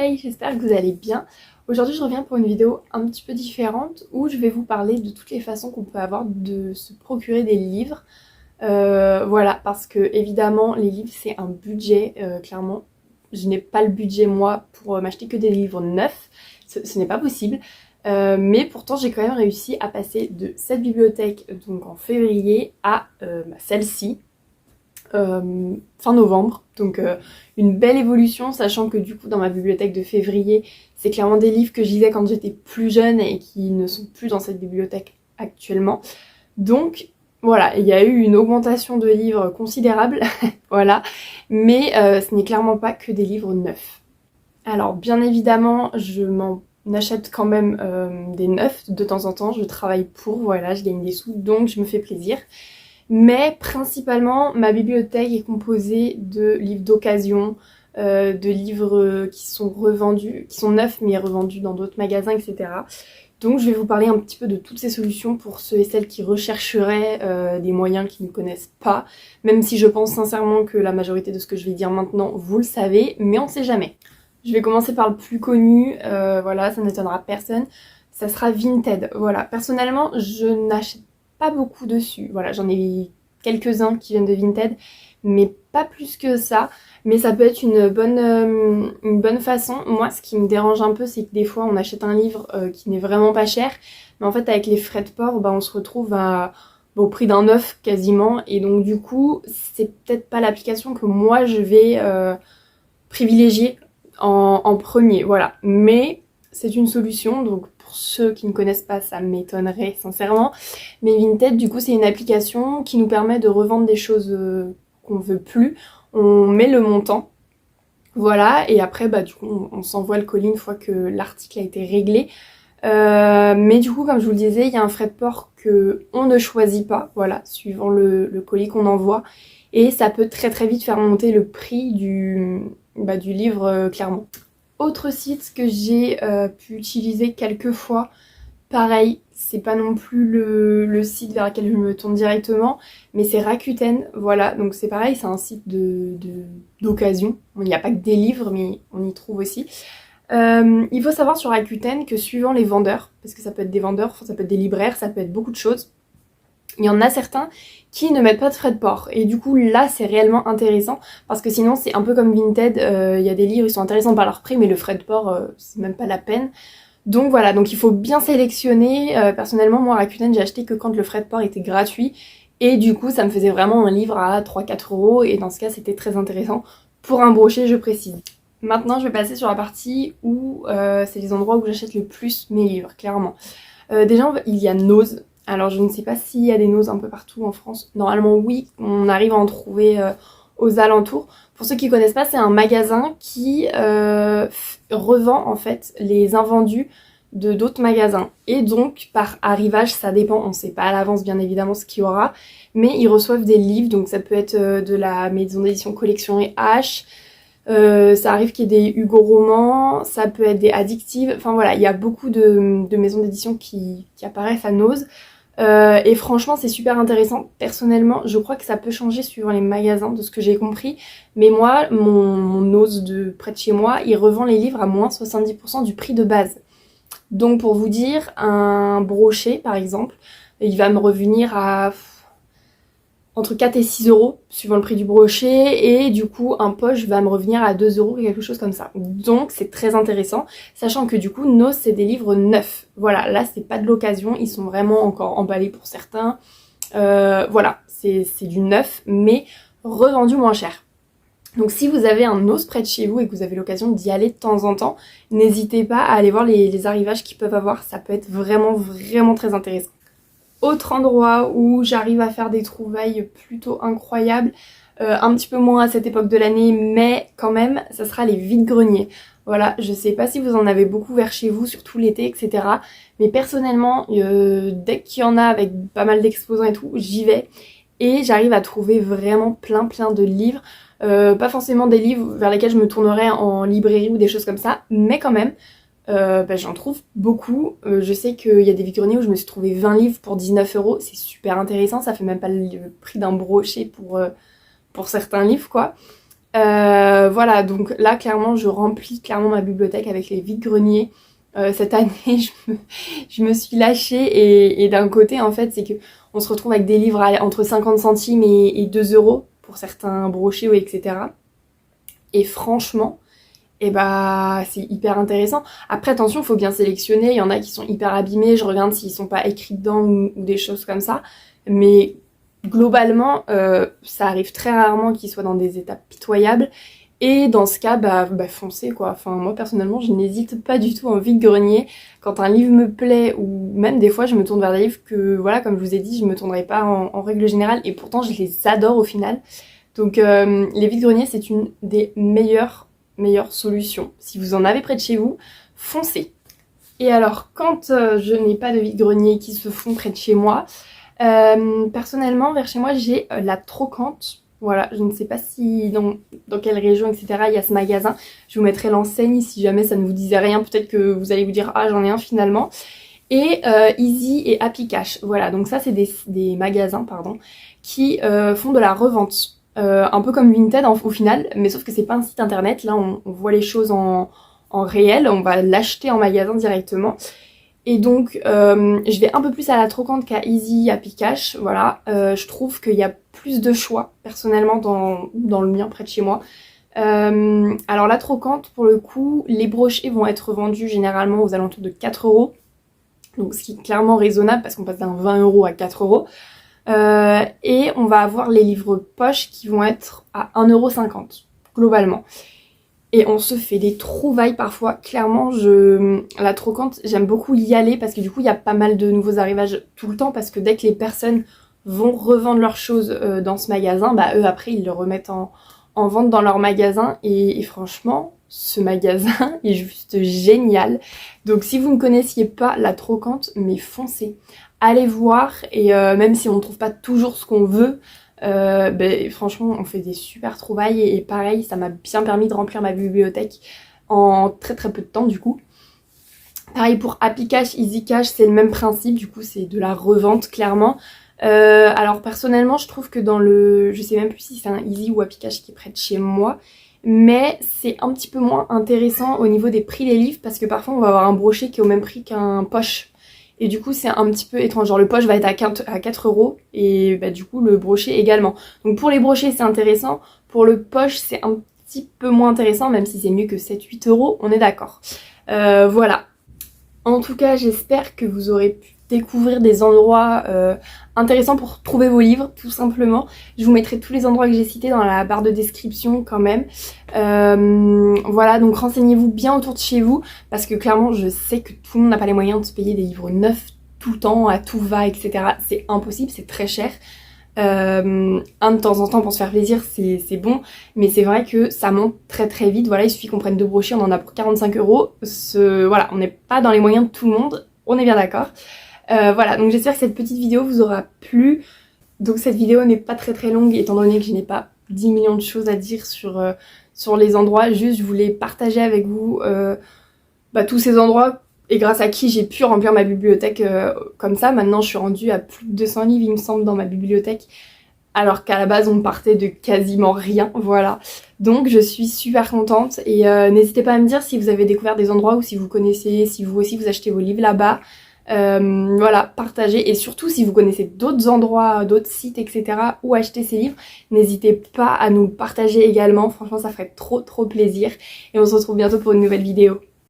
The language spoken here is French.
Hey, j'espère que vous allez bien. Aujourd'hui, je reviens pour une vidéo un petit peu différente où je vais vous parler de toutes les façons qu'on peut avoir de se procurer des livres. Voilà, parce que évidemment, les livres, c'est un budget, clairement. Je n'ai pas le budget, moi, pour m'acheter que des livres neufs. Ce n'est pas possible. Mais pourtant, j'ai quand même réussi à passer de cette bibliothèque, donc en février, à celle-ci. Fin novembre, donc une belle évolution, sachant que du coup dans ma bibliothèque de février, c'est clairement des livres que je lisais quand j'étais plus jeune et qui ne sont plus dans cette bibliothèque actuellement. Donc voilà, il y a eu une augmentation de livres considérable, voilà, mais ce n'est clairement pas que des livres neufs. Alors bien évidemment, je m'en achète quand même des neufs de temps en temps, je travaille pour, voilà, je gagne des sous, donc je me fais plaisir. Mais principalement, ma bibliothèque est composée de livres d'occasion, de livres qui sont revendus, qui sont neufs mais revendus dans d'autres magasins, etc. Donc je vais vous parler un petit peu de toutes ces solutions pour ceux et celles qui rechercheraient des moyens qu'ils ne connaissent pas, même si je pense sincèrement que la majorité de ce que je vais dire maintenant, vous le savez, mais on ne sait jamais. Je vais commencer par le plus connu, voilà, ça n'étonnera personne, ça sera Vinted. Voilà, personnellement, je n'achète pas beaucoup dessus. Voilà, j'en ai quelques-uns qui viennent de Vinted, mais pas plus que ça. Mais ça peut être une bonne façon. Moi, ce qui me dérange un peu, c'est que des fois, on achète un livre qui n'est vraiment pas cher, mais en fait, avec les frais de port, on se retrouve au prix d'un neuf quasiment. Et donc, du coup, c'est peut-être pas l'application que moi, je vais privilégier en premier. Voilà. Mais c'est une solution, donc pour ceux qui ne connaissent pas, ça m'étonnerait sincèrement. Mais Vinted, du coup, c'est une application qui nous permet de revendre des choses qu'on veut plus. On met le montant, voilà, et après, du coup, on s'envoie le colis une fois que l'article a été réglé. Mais du coup, comme je vous le disais, il y a un frais de port que on ne choisit pas, voilà, suivant le colis qu'on envoie. Et ça peut très très vite faire monter le prix du livre, clairement. Autre site que j'ai pu utiliser quelques fois, pareil, c'est pas non plus le site vers lequel je me tourne directement, mais c'est Rakuten, voilà, donc c'est pareil, c'est un site d'occasion. Bon, il n'y a pas que des livres, mais on y trouve aussi. Il faut savoir sur Rakuten que suivant les vendeurs, parce que ça peut être des vendeurs, ça peut être des libraires, ça peut être beaucoup de choses, il y en a certains qui ne mettent pas de frais de port. Et du coup, là, c'est réellement intéressant. Parce que sinon, c'est un peu comme Vinted. Il y a des livres, ils sont intéressants par leur prix, mais le frais de port, c'est même pas la peine. Donc voilà, donc il faut bien sélectionner. Personnellement, moi, à Rakuten, j'ai acheté que quand le frais de port était gratuit. Et du coup, ça me faisait vraiment un livre à 3-4 euros. Et dans ce cas, c'était très intéressant. Pour un brochet, je précise. Maintenant, je vais passer sur la partie où c'est les endroits où j'achète le plus mes livres, clairement. Déjà, il y a Nose. Alors je ne sais pas s'il y a des Nose un peu partout en France. Normalement oui, on arrive à en trouver aux alentours. Pour ceux qui ne connaissent pas, c'est un magasin qui revend en fait les invendus de d'autres magasins. Et donc par arrivage, ça dépend, on ne sait pas à l'avance bien évidemment ce qu'il y aura, mais ils reçoivent des livres, donc ça peut être de la maison d'édition Collection et H. Ça arrive qu'il y ait des Hugo Romans, ça peut être des Addictives, enfin voilà, il y a beaucoup de maisons d'édition qui apparaissent à Nose. Et franchement, c'est super intéressant. Personnellement, je crois que ça peut changer suivant les magasins, de ce que j'ai compris. Mais moi, mon Ose de près de chez moi, il revend les livres à moins 70% du prix de base. Donc pour vous dire, un brochet, par exemple, il va me revenir à entre 4 et 6 euros, suivant le prix du brochet, et du coup un poche va me revenir à 2 euros, quelque chose comme ça. Donc c'est très intéressant, sachant que du coup Nos c'est des livres neufs. Voilà, là c'est pas de l'occasion, ils sont vraiment encore emballés pour certains. Voilà, c'est du neuf, mais revendu moins cher. Donc si vous avez un Nos près de chez vous et que vous avez l'occasion d'y aller de temps en temps, n'hésitez pas à aller voir les arrivages qu'ils peuvent avoir, ça peut être vraiment vraiment très intéressant. Autre endroit où j'arrive à faire des trouvailles plutôt incroyables, un petit peu moins à cette époque de l'année, mais quand même, ça sera les vides-greniers. Voilà, je sais pas si vous en avez beaucoup vers chez vous, surtout l'été, etc. Mais personnellement, dès qu'il y en a avec pas mal d'exposants et tout, j'y vais. Et j'arrive à trouver vraiment plein de livres. Pas forcément des livres vers lesquels je me tournerais en librairie ou des choses comme ça, mais quand même. J'en trouve beaucoup. Je sais qu'il y a des vides-greniers où je me suis trouvé 20 livres pour 19 euros. C'est super intéressant, ça fait même pas le prix d'un brochet pour certains livres quoi. Voilà, donc là clairement je remplis clairement ma bibliothèque avec les vide-greniers. Cette année je me suis lâchée et d'un côté en fait c'est que on se retrouve avec des livres entre 50 centimes et 2 euros pour certains brochets ou etc. Et franchement, et bah c'est hyper intéressant. Après attention, il faut bien sélectionner, il y en a qui sont hyper abîmés, je regarde s'ils sont pas écrits dedans ou des choses comme ça. Mais globalement, ça arrive très rarement qu'ils soient dans des états pitoyables. Et dans ce cas, bah foncez quoi. Enfin moi personnellement, je n'hésite pas du tout en vide-grenier. Quand un livre me plaît, ou même des fois je me tourne vers des livres que, voilà, comme je vous ai dit, je me tournerai pas en règle générale. Et pourtant je les adore au final. Donc les vide-greniers, c'est une des meilleures solutions. Si vous en avez près de chez vous, foncez. Et alors, quand je n'ai pas de vide-grenier qui se font près de chez moi, personnellement, vers chez moi, j'ai la Trocante. Voilà, je ne sais pas si dans quelle région, etc. il y a ce magasin. Je vous mettrai l'enseigne si jamais ça ne vous disait rien. Peut-être que vous allez vous dire « Ah, j'en ai un finalement ». Et Easy et Happy Cash. Voilà, donc ça, c'est des magasins, pardon, qui font de la revente. Un peu comme Vinted au final, mais sauf que c'est pas un site internet. Là, on voit les choses en réel. On va l'acheter en magasin directement. Et donc, je vais un peu plus à la Trocante qu'à Easy, Happy Cash, voilà. Je trouve qu'il y a plus de choix, personnellement, dans le mien, près de chez moi. Alors la Trocante, pour le coup, les brochets vont être vendus généralement aux alentours de 4 euros. Donc ce qui est clairement raisonnable, parce qu'on passe d'un 20 euros à 4 euros. Et on va avoir les livres poche qui vont être à 1,50 €, globalement. Et on se fait des trouvailles parfois. Clairement, la Trocante, j'aime beaucoup y aller parce que du coup, il y a pas mal de nouveaux arrivages tout le temps. Parce que dès que les personnes vont revendre leurs choses dans ce magasin, bah eux après, ils le remettent en vente dans leur magasin. Et franchement, ce magasin est juste génial. Donc si vous ne connaissiez pas la Trocante, mais foncez. Allez voir, et même si on ne trouve pas toujours ce qu'on veut, franchement on fait des super trouvailles et pareil, ça m'a bien permis de remplir ma bibliothèque en très très peu de temps du coup. Pareil pour Happy Cash, Easy Cash, c'est le même principe, du coup c'est de la revente clairement. Alors personnellement je trouve que je sais même plus si c'est un Easy ou Happy Cash qui est près de chez moi, mais c'est un petit peu moins intéressant au niveau des prix des livres parce que parfois on va avoir un brochet qui est au même prix qu'un poche. Et du coup c'est un petit peu étrange, genre le poche va être à 4 euros et bah, du coup le brochet également. Donc pour les brochets c'est intéressant, pour le poche c'est un petit peu moins intéressant, même si c'est mieux que 7-8 euros, on est d'accord. Voilà. En tout cas j'espère que vous aurez pu découvrir des endroits intéressants pour trouver vos livres, tout simplement. Je vous mettrai tous les endroits que j'ai cités dans la barre de description quand même. Voilà, donc renseignez-vous bien autour de chez vous, parce que clairement je sais que tout le monde n'a pas les moyens de se payer des livres neufs tout le temps, à tout va, etc. C'est impossible, c'est très cher. Un de temps en temps pour se faire plaisir c'est bon, mais c'est vrai que ça monte très très vite. Voilà, il suffit qu'on prenne 2 brochets, on en a pour 45 euros. Voilà, on n'est pas dans les moyens de tout le monde, on est bien d'accord. Voilà, donc j'espère que cette petite vidéo vous aura plu. Donc cette vidéo n'est pas très très longue étant donné que je n'ai pas 10 millions de choses à dire sur les endroits. Juste je voulais partager avec vous tous ces endroits et grâce à qui j'ai pu remplir ma bibliothèque comme ça. Maintenant je suis rendue à plus de 200 livres il me semble dans ma bibliothèque, alors qu'à la base on partait de quasiment rien, voilà. Donc je suis super contente et n'hésitez pas à me dire si vous avez découvert des endroits ou si vous connaissez, si vous aussi vous achetez vos livres là-bas. Voilà, partagez, et surtout si vous connaissez d'autres endroits, d'autres sites, etc. où acheter ces livres, n'hésitez pas à nous partager également, franchement ça ferait trop plaisir, et on se retrouve bientôt pour une nouvelle vidéo.